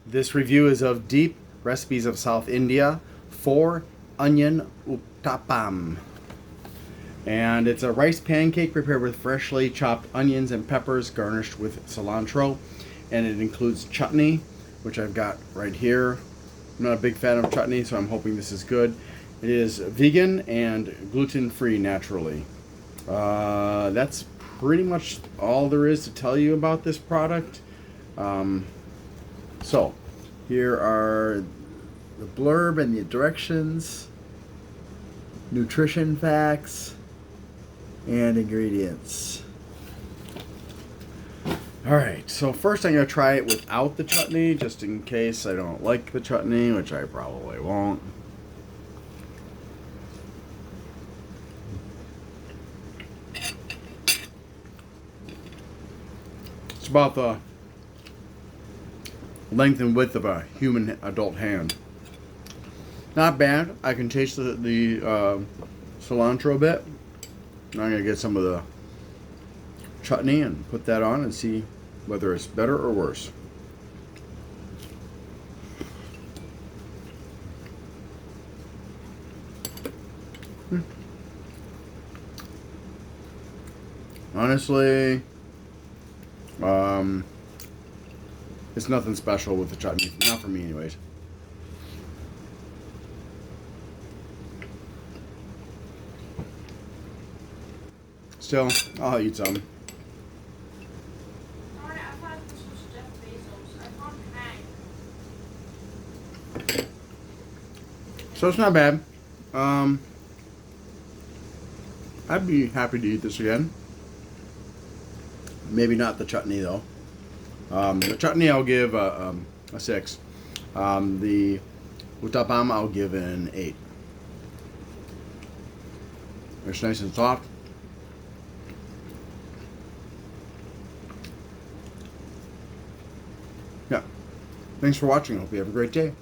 This review is of Deep Recipes of South India for onion Uttapam. And it's a rice pancake prepared with freshly chopped onions and peppers garnished with cilantro. And it includes chutney, which I've got right here. I'm not a big fan of chutney, so I'm hoping this is good. It is vegan and gluten-free naturally. That's pretty much all there is to tell you about this product. So, here are the blurb and the directions, nutrition facts, and ingredients. Alright, so first I'm going to try it without the chutney, just in case I don't like the chutney, which I probably won't. It's about the length and width of a human adult hand. Not bad. I can taste the cilantro a bit. I'm going to get some of the chutney and put that on and see whether it's better or worse. Honestly, it's nothing special with the chutney. Not for me, anyways. Still, I'll eat some. So it's not bad. I'd be happy to eat this again. Maybe not the chutney though. The chutney I'll give a 6. The Uttapam I'll give an 8. It's nice and soft. Yeah. Thanks for watching. I hope you have a great day.